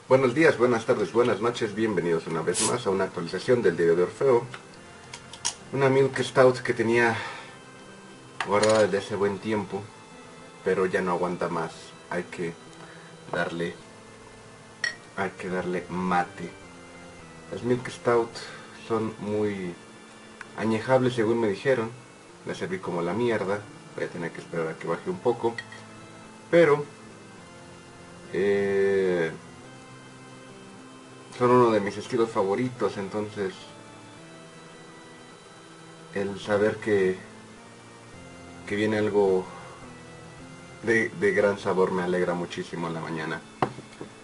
Buenos días, buenas tardes, buenas noches, bienvenidos una vez más a una actualización del Diario de Orfeo. Una Milk Stout que tenía guardada desde hace buen tiempo, pero ya no aguanta más. Hay que darle, hay que darle mate. Las Milk Stout son muy añejables según me dijeron. La serví como la mierda, voy a tener que esperar a que baje un poco. Pero son uno de mis estilos favoritos, entonces el saber que viene algo de gran sabor me alegra muchísimo en la mañana.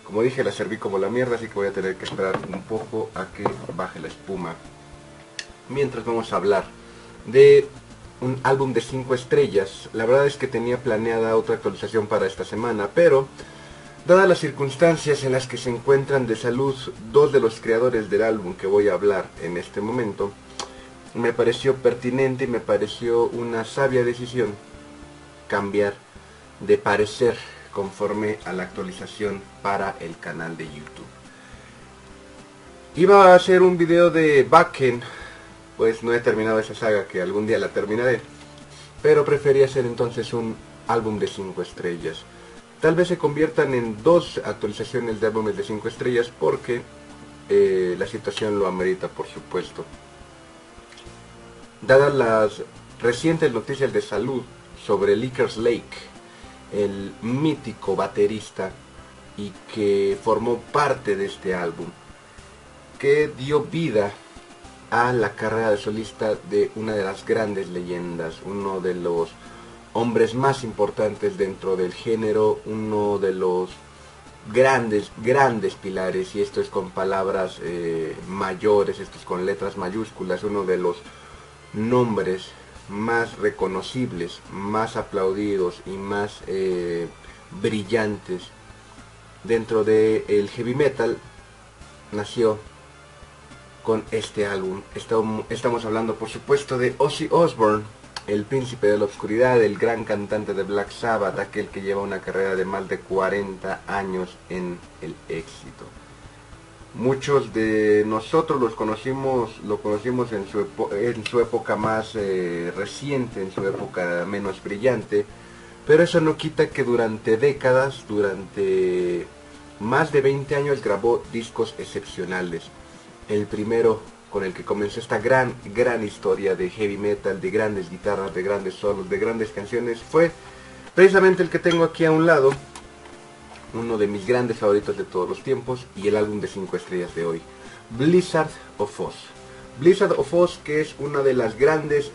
Como dije, la serví como la mierda, así que voy a tener que esperar un poco a que baje la espuma. Mientras vamos a hablar de un álbum de 5 estrellas. La verdad es que tenía planeada otra actualización para esta semana, pero dadas las circunstancias en las que se encuentran de salud dos de los creadores del álbum que voy a hablar en este momento, me pareció pertinente y me pareció una sabia decisión cambiar de parecer conforme a la actualización para el canal de YouTube. Iba a hacer un video de Bakken, pues no he terminado esa saga, que algún día la terminaré, pero preferí hacer entonces un álbum de 5 estrellas. Tal vez se conviertan en dos actualizaciones de álbumes de 5 estrellas porque la situación lo amerita, por supuesto. Dadas las recientes noticias de salud sobre Lickers Lake, el mítico baterista y que formó parte de este álbum, que dio vida a la carrera de solista de una de las grandes leyendas, uno de los hombres más importantes dentro del género, uno de los grandes pilares, y esto es con palabras mayores, esto es con letras mayúsculas, uno de los nombres más reconocibles, más aplaudidos y más brillantes dentro del heavy metal, nació con este álbum. Estamos hablando, por supuesto, de Ozzy Osbourne, el príncipe de la oscuridad, el gran cantante de Black Sabbath, aquel que lleva una carrera de más de 40 años en el éxito. Muchos de nosotros lo conocimos en su época más reciente, en su época menos brillante, pero eso no quita que durante décadas, durante más de 20 años grabó discos excepcionales. El primero con el que comenzó esta gran historia de heavy metal, de grandes guitarras, de grandes solos, de grandes canciones, fue precisamente el que tengo aquí a un lado, uno de mis grandes favoritos de todos los tiempos y el álbum de 5 estrellas de hoy, Blizzard of Oz. Blizzard of Oz, que es una de las grandes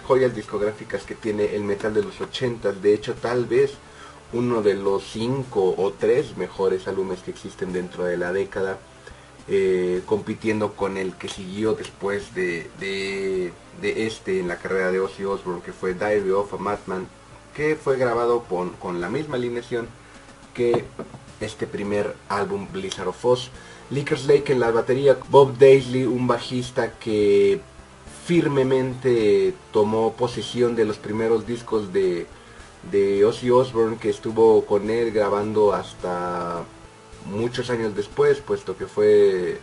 joyas discográficas que tiene el metal de los 80s, de hecho tal vez uno de los 5 o 3 mejores álbumes que existen dentro de la década, compitiendo con el que siguió después de este en la carrera de Ozzy Osbourne, que fue Diary of a Madman, que fue grabado con la misma alineación que este primer álbum, Blizzard of Oz. Lickers Lake en la batería, Bob Daisley, un bajista que firmemente tomó posesión de los primeros discos de Ozzy Osbourne, que estuvo con él grabando hasta muchos años después, puesto que fue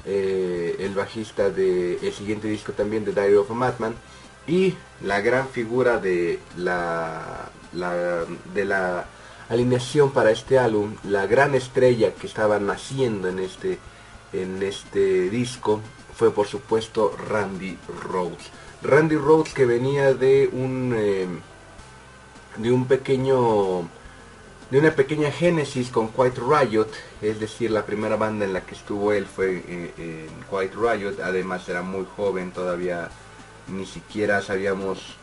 el bajista del siguiente disco también, de Diary of a Madman, y la gran figura de la alineación para este álbum, la gran estrella que estaba naciendo en este disco, fue por supuesto Randy Rhoads. Randy Rhoads, que venía de una pequeña génesis con Quiet Riot, es decir, la primera banda en la que estuvo él fue en Quiet Riot. Además era muy joven, todavía ni siquiera sabíamos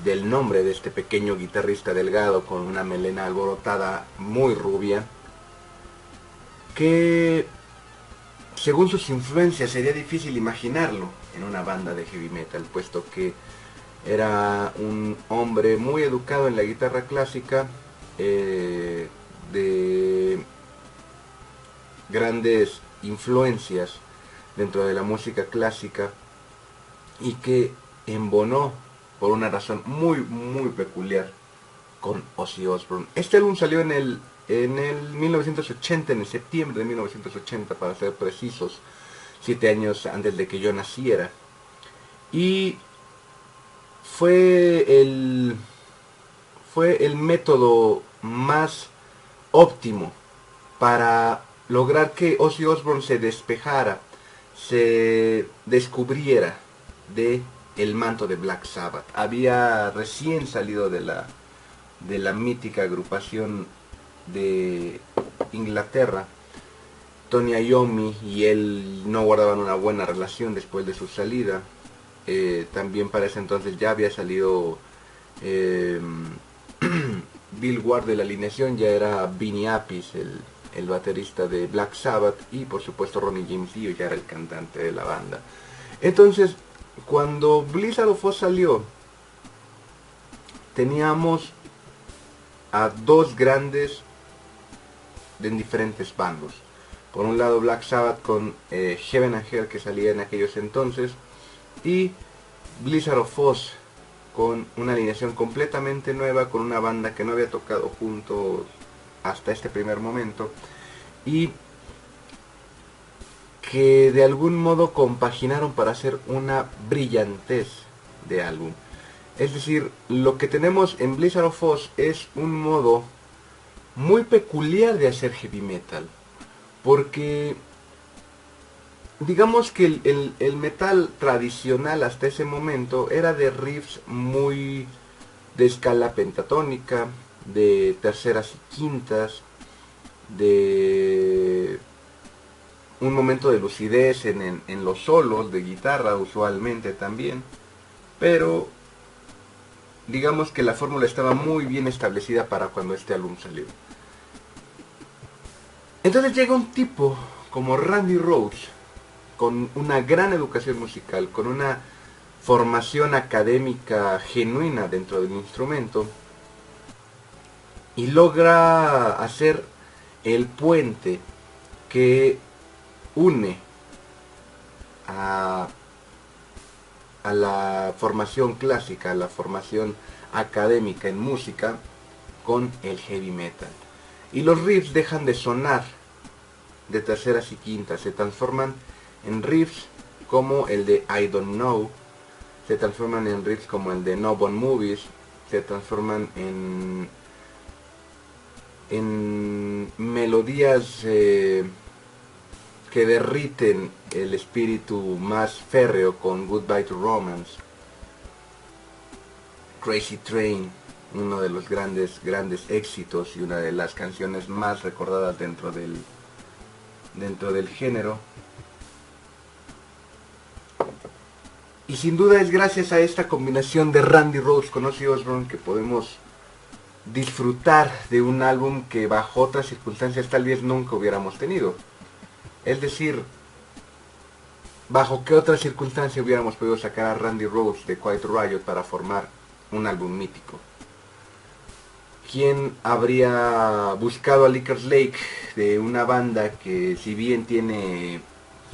del nombre de este pequeño guitarrista delgado con una melena alborotada muy rubia, que según sus influencias sería difícil imaginarlo en una banda de heavy metal, puesto que era un hombre muy educado en la guitarra clásica, de grandes influencias dentro de la música clásica, y que embonó por una razón muy peculiar con Ozzy Osbourne. Este álbum salió en el en el 1980, en el septiembre de 1980 para ser precisos, 7 años antes de que yo naciera. Y fue el, fue el método más óptimo para lograr que Ozzy Osbourne se despejara, se descubriera de el manto de Black Sabbath. Había recién salido de la mítica agrupación de Inglaterra. Tony Iommi y él no guardaban una buena relación después de su salida. También para ese entonces ya había salido eh, Bill Ward de la alineación, ya era Vinnie Appice, el baterista de Black Sabbath, y por supuesto Ronnie James Dio ya era el cantante de la banda. Entonces, cuando Blizzard of Oz salió, teníamos a dos grandes en diferentes bandos. Por un lado Black Sabbath con Heaven and Hell, que salía en aquellos entonces, y Blizzard of Oz con una alineación completamente nueva, con una banda que no había tocado juntos hasta este primer momento, y que de algún modo compaginaron para hacer una brillantez de álbum. Es decir, lo que tenemos en Blizzard of Oz es un modo muy peculiar de hacer heavy metal, porque digamos que el metal tradicional hasta ese momento era de riffs muy de escala pentatónica, de terceras y quintas, de un momento de lucidez en los solos de guitarra usualmente también, pero digamos que la fórmula estaba muy bien establecida para cuando este álbum salió. Entonces llega un tipo como Randy Rhoads, con una gran educación musical, con una formación académica genuina dentro del instrumento, y logra hacer el puente que une a la formación clásica, a la formación académica en música, con el heavy metal. Y los riffs dejan de sonar de terceras y quintas, se transforman en riffs como el de I Don't Know, se transforman en riffs como el de No Bone Movies, se transforman en melodías que derriten el espíritu más férreo con Goodbye to Romance, Crazy Train, uno de los grandes éxitos y una de las canciones más recordadas dentro del género. Y sin duda es gracias a esta combinación de Randy Rhoads con Ozzy Osbourne que podemos disfrutar de un álbum que bajo otras circunstancias tal vez nunca hubiéramos tenido. Es decir, bajo qué otra circunstancia hubiéramos podido sacar a Randy Rhoads de Quiet Riot para formar un álbum mítico. ¿Quién habría buscado a Lickers Lake, de una banda que, si bien tiene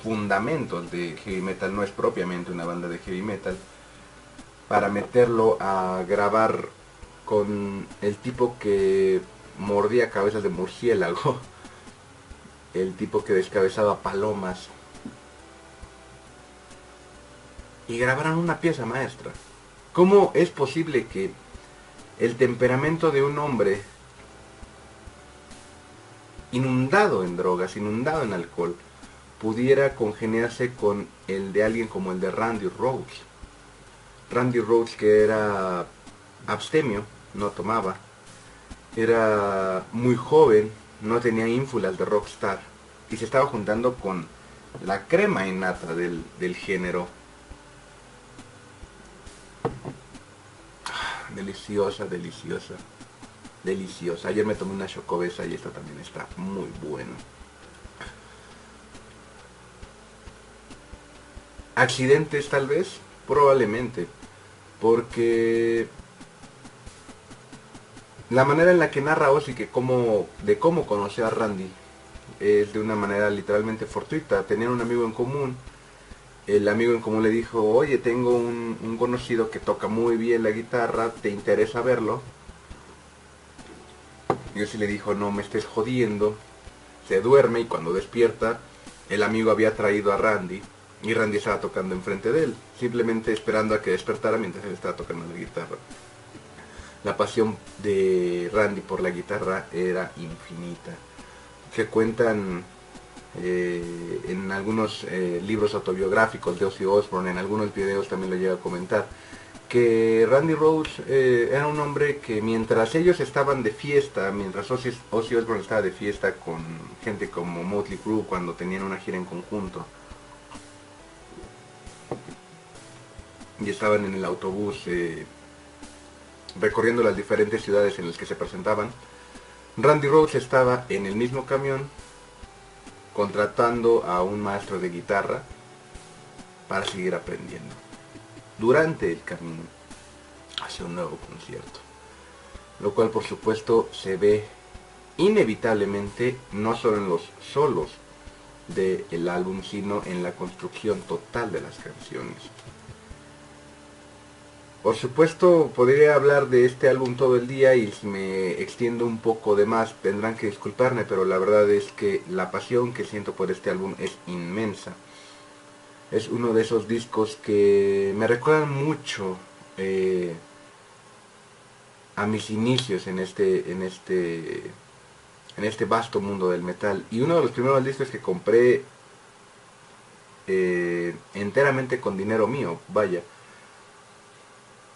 fundamentos de heavy metal, no es propiamente una banda de heavy metal, para meterlo a grabar con el tipo que mordía cabezas de murciélago, el tipo que descabezaba palomas, y grabaran una pieza maestra? ¿Cómo es posible que el temperamento de un hombre inundado en drogas, inundado en alcohol, pudiera congeniarse con el de alguien como el de Randy Rhoads? Randy Rhoads, que era abstemio, no tomaba, era muy joven, no tenía ínfulas de rockstar, y se estaba juntando con la crema innata del género. Deliciosa, deliciosa, deliciosa. Ayer me tomé una chocobesa y esto también está muy bueno. ¿Accidentes tal vez? Probablemente, porque la manera en la que narra Ozzy de cómo conoció a Randy es de una manera literalmente fortuita. Tenían un amigo en común. El amigo en común le dijo: oye, tengo un conocido que toca muy bien la guitarra, ¿te interesa verlo? Y Ozzy le dijo, no me estés jodiendo. Se duerme y cuando despierta, el amigo había traído a Randy y Randy estaba tocando enfrente de él, simplemente esperando a que despertara mientras él estaba tocando la guitarra. La pasión de Randy por la guitarra era infinita. Se cuentan en algunos libros autobiográficos de Ozzy Osbourne, en algunos videos también lo llega a comentar, que Randy Rhoads era un hombre que mientras ellos estaban de fiesta, mientras Ozzy Osbourne estaba de fiesta con gente como Motley Crue cuando tenían una gira en conjunto, y estaban en el autobús recorriendo las diferentes ciudades en las que se presentaban, Randy Rhoads estaba en el mismo camión contratando a un maestro de guitarra para seguir aprendiendo durante el camino hacia un nuevo concierto, lo cual por supuesto se ve inevitablemente no solo en los solos del álbum, sino en la construcción total de las canciones. Por supuesto podría hablar de este álbum todo el día y si me extiendo un poco de más tendrán que disculparme, pero la verdad es que la pasión que siento por este álbum es inmensa. Es uno de esos discos que me recuerdan mucho a mis inicios en este vasto mundo del metal. Y uno de los primeros discos que compré enteramente con dinero mío, vaya.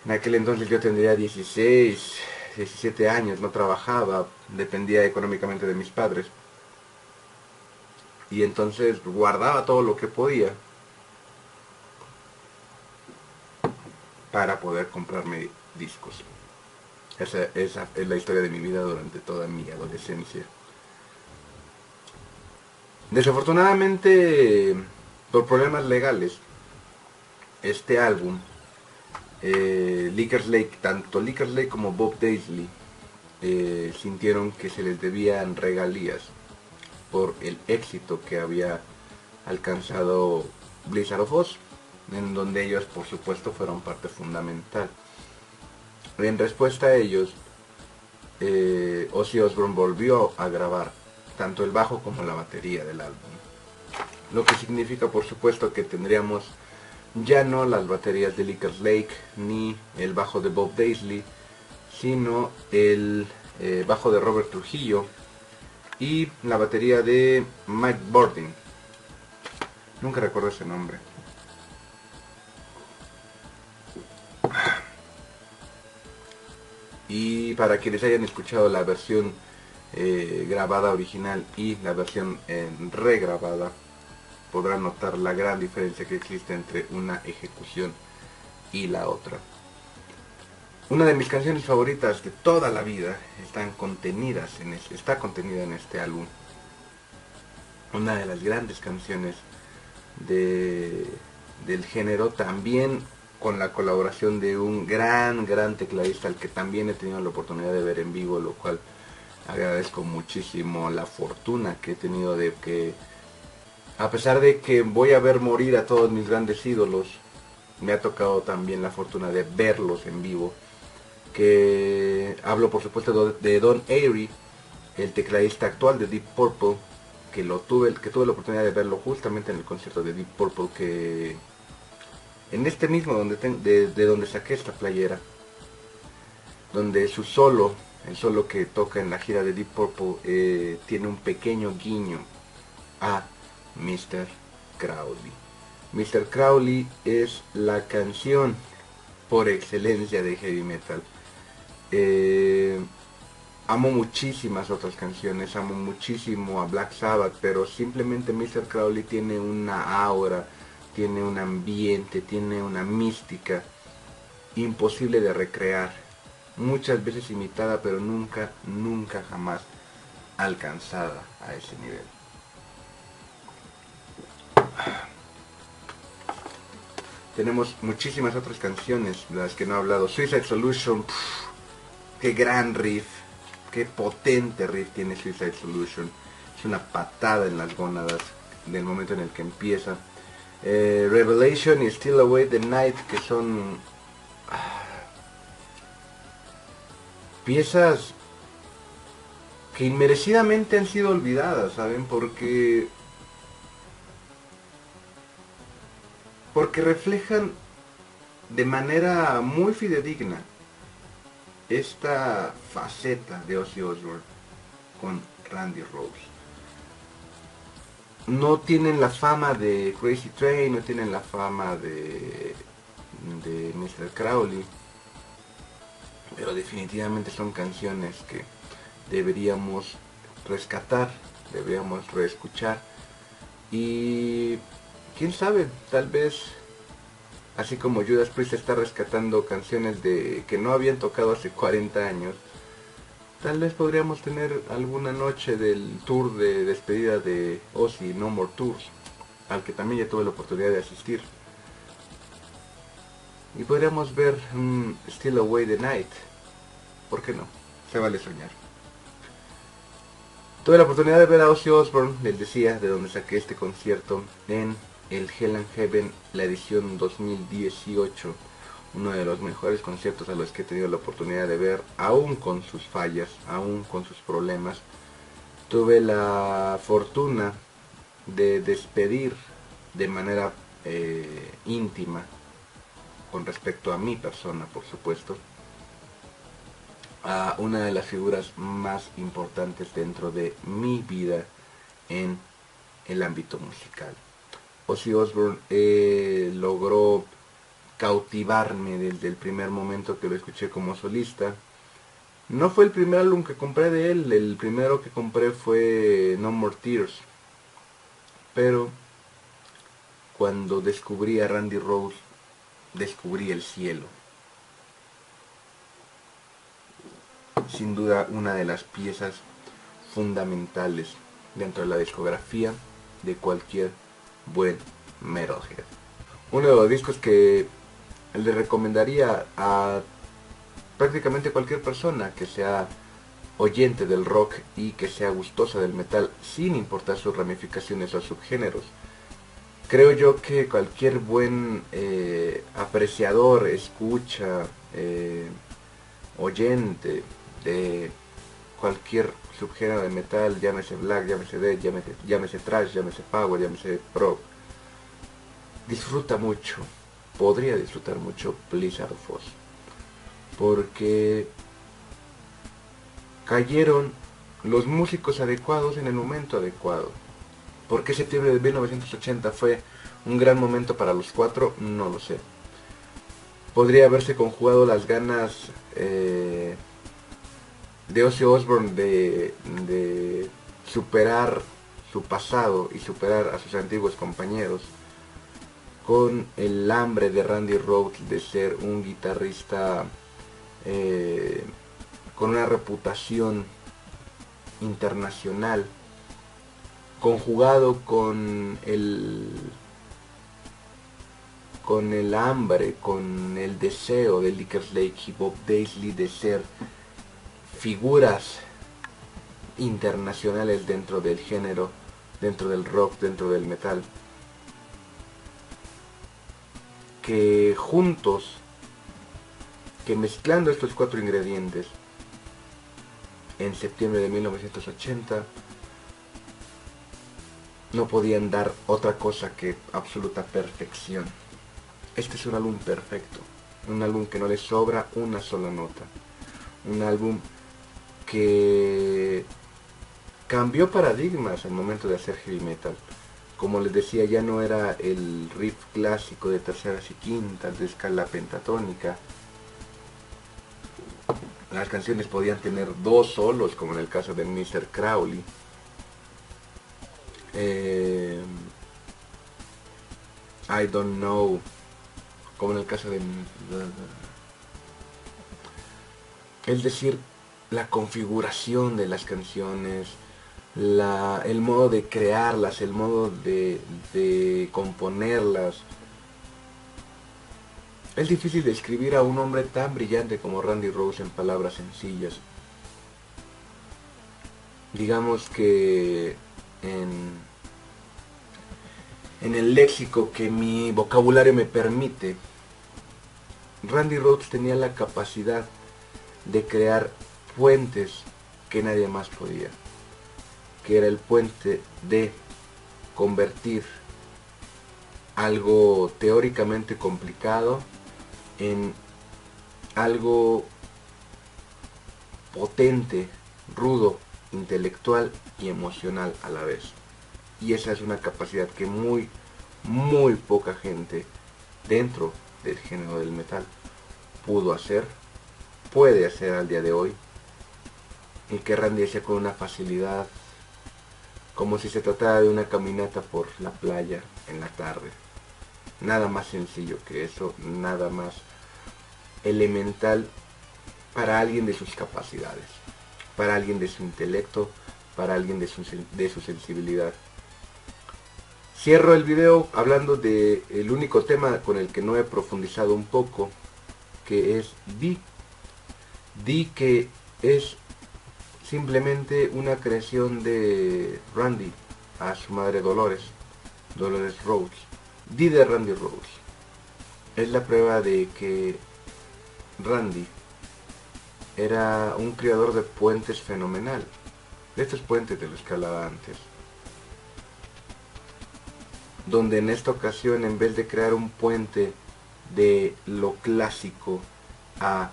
En aquel entonces yo tendría 16, 17 años, no trabajaba, dependía económicamente de mis padres. Y entonces guardaba todo lo que podía para poder comprarme discos. Esa es la historia de mi vida durante toda mi adolescencia. Desafortunadamente, por problemas legales, este álbum, Lickers Lake, tanto Lickers Lake como Bob Daisley sintieron que se les debían regalías por el éxito que había alcanzado Blizzard of Ozz, en donde ellos por supuesto fueron parte fundamental. En respuesta a ellos, Ozzy Osbourne volvió a grabar tanto el bajo como la batería del álbum, lo que significa por supuesto que tendríamos ya no las baterías de Lickers Lake ni el bajo de Bob Daisley, sino el bajo de Robert Trujillo y la batería de Mike Bordin. Nunca recuerdo ese nombre. Y para quienes hayan escuchado la versión grabada original y la versión regrabada, podrán notar la gran diferencia que existe entre una ejecución y la otra. Una de mis canciones favoritas de toda la vida está contenida en este álbum. Una de las grandes canciones del género, también con la colaboración de un gran tecladista al que también he tenido la oportunidad de ver en vivo, lo cual agradezco muchísimo la fortuna que he tenido de que, a pesar de que voy a ver morir a todos mis grandes ídolos, me ha tocado también la fortuna de verlos en vivo. Que hablo por supuesto de Don Airey, el tecladista actual de Deep Purple, que tuve la oportunidad de verlo justamente en el concierto de Deep Purple, que en este mismo de donde saqué esta playera, donde el solo que toca en la gira de Deep Purple tiene un pequeño guiño a Mr. Crowley. Mr. Crowley es la canción por excelencia de heavy metal. Amo muchísimas otras canciones, amo muchísimo a Black Sabbath, pero simplemente Mr. Crowley tiene una aura, tiene un ambiente, tiene una mística imposible de recrear, muchas veces imitada, pero nunca jamás alcanzada a ese nivel. Tenemos muchísimas otras canciones de las que no he hablado. Suicide Solution, qué gran riff, qué potente riff tiene Suicide Solution. Es una patada en las gónadas del momento en el que empieza. Revelation y Still Away the Night, que son piezas que inmerecidamente han sido olvidadas, ¿saben? Porque reflejan de manera muy fidedigna esta faceta de Ozzy Osbourne con Randy Rhoads. No tienen la fama de Crazy Train, no tienen la fama de Mr. Crowley, pero definitivamente son canciones que deberíamos rescatar, deberíamos reescuchar y quién sabe, tal vez así como Judas Priest está rescatando canciones que no habían tocado hace 40 años, tal vez podríamos tener alguna noche del tour de despedida de Ozzy, No More Tours, al que también ya tuve la oportunidad de asistir. Y podríamos ver Still Away the Night. ¿Por qué no? Se vale soñar. Tuve la oportunidad de ver a Ozzy Osbourne, les decía, de donde saqué este concierto, en el Hell and Heaven, la edición 2018. Uno de los mejores conciertos a los que he tenido la oportunidad de ver, aún con sus fallas, aún con sus problemas. Tuve la fortuna de despedir de manera íntima, con respecto a mi persona, por supuesto, a una de las figuras más importantes dentro de mi vida en el ámbito musical. Ozzy Osbourne logró cautivarme desde el primer momento que lo escuché como solista. No fue el primer álbum que compré de él, el primero que compré fue No More Tears. Pero cuando descubrí a Randy Rhoads, descubrí el cielo. Sin duda una de las piezas fundamentales dentro de la discografía de cualquier buen metalhead. Uno de los discos que le recomendaría a prácticamente cualquier persona que sea oyente del rock y que sea gustosa del metal, sin importar sus ramificaciones o subgéneros. Creo yo que cualquier buen apreciador, escucha, oyente de cualquier subgénero de metal, llámese black, llámese death, llámese thrash, llámese power, llámese prog, disfruta mucho, podría disfrutar mucho Blizzard of Oz, porque cayeron los músicos adecuados en el momento adecuado. ¿Por qué septiembre de 1980 fue un gran momento para los cuatro? No lo sé. Podría haberse conjugado las ganas de Ozzy Osbourne de superar su pasado y superar a sus antiguos compañeros, con el hambre de Randy Rhoads de ser un guitarrista con una reputación internacional, conjugado con el hambre, con el deseo de Lickers Lake y Bob Daisley de ser figuras internacionales dentro del género, dentro del rock, dentro del metal, que juntos, que mezclando estos cuatro ingredientes en septiembre de 1980 no podían dar otra cosa que absoluta perfección. Este es un álbum perfecto, un álbum que no le sobra una sola nota, un álbum que cambió paradigmas al momento de hacer heavy metal. Como les decía, ya no era el riff clásico de terceras y quintas, de escala pentatónica. Las canciones podían tener dos solos, como en el caso de Mr. Crowley. I Don't Know, como en el caso de... Es decir, la configuración de las canciones, el modo de crearlas, el modo de componerlas. Es difícil describir a un hombre tan brillante como Randy Rhoads en palabras sencillas. Digamos que en el léxico que mi vocabulario me permite, Randy Rhoads tenía la capacidad de crear puentes que nadie más podía, que era el puente de convertir algo teóricamente complicado en algo potente, rudo, intelectual y emocional a la vez. Y esa es una capacidad que muy poca gente dentro del género del metal pudo hacer, puede hacer al día de hoy, y que Randy hacía con una facilidad como si se tratara de una caminata por la playa en la tarde. Nada más sencillo que eso, nada más elemental para alguien de sus capacidades, para alguien de su intelecto, para alguien de su sensibilidad. Cierro el video hablando de el único tema con el que no he profundizado un poco, que es Dee. Dee, que es simplemente una creación de Randy a su madre Dolores Rhodes. Dee de Randy Rhodes es la prueba de que Randy era un creador de puentes fenomenal, de estos puentes de los que hablaba antes, donde en esta ocasión, en vez de crear un puente de lo clásico a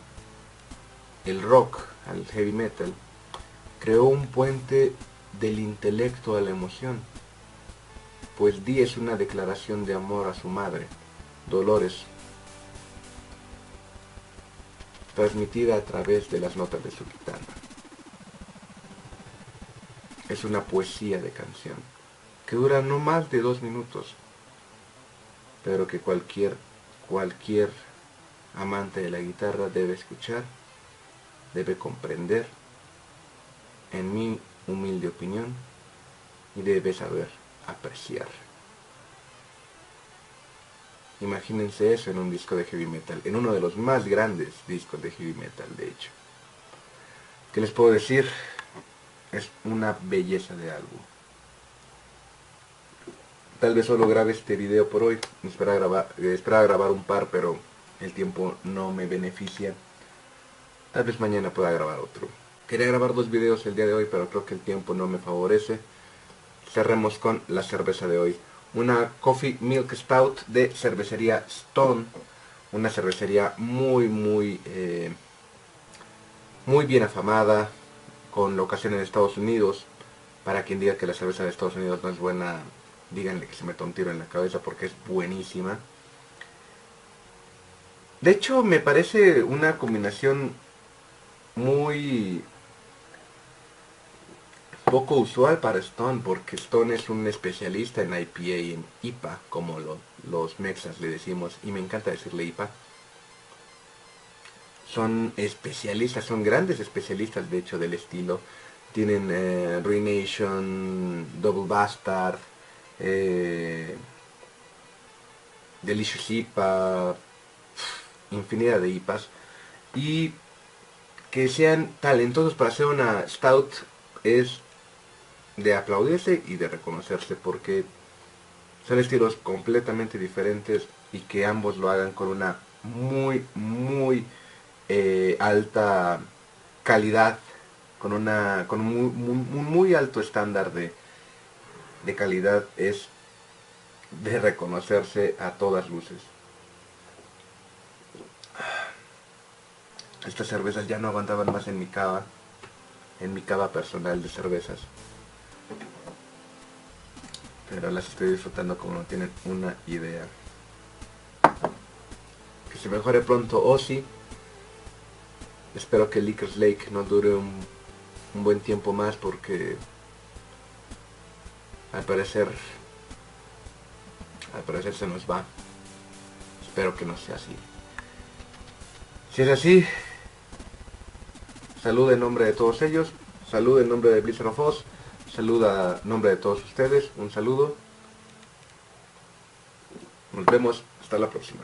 el rock, al heavy metal, creó un puente del intelecto a la emoción, pues Dee es una declaración de amor a su madre, Dolores, transmitida a través de las notas de su guitarra. Es una poesía de canción, que dura no más de 2 minutos, pero que cualquier amante de la guitarra debe escuchar, debe comprender, en mi humilde opinión, y debe saber apreciar. Imagínense eso en un disco de heavy metal, en uno de los más grandes discos de heavy metal, de hecho. ¿Qué les puedo decir? Es una belleza de álbum. Tal vez solo grabe este video por hoy. Esperaba grabar un par, pero el tiempo no me beneficia. Tal vez mañana pueda grabar otro. Quería grabar 2 videos el día de hoy, pero creo que el tiempo no me favorece. Cerremos con la cerveza de hoy. Una Coffee Milk Stout de cervecería Stone. Una cervecería muy bien afamada, con locación en Estados Unidos. Para quien diga que la cerveza de Estados Unidos no es buena, díganle que se meta un tiro en la cabeza, porque es buenísima. De hecho, me parece una combinación muy poco usual para Stone, porque Stone es un especialista en IPA y en IPA, como los mexas le decimos, y me encanta decirle IPA. Son especialistas, son grandes especialistas de hecho del estilo. Tienen Ruination, Double Bastard, Delicious IPA, infinidad de IPAs, y que sean talentosos para hacer una stout es de aplaudirse y de reconocerse, porque son estilos completamente diferentes, y que ambos lo hagan con una muy alta calidad, con un muy alto estándar de calidad, es de reconocerse a todas luces. Estas cervezas ya no aguantaban más en mi cava personal de cervezas, pero las estoy disfrutando como no tienen una idea. Que se mejore pronto Ozzy. Espero que Lickers Lake no dure un buen tiempo más, porque al parecer se nos va. Espero que no sea así. Si es así, salud en nombre de todos ellos, salud en nombre de Blizzard of Oz, salud a nombre de todos ustedes, un saludo. Nos vemos, hasta la próxima.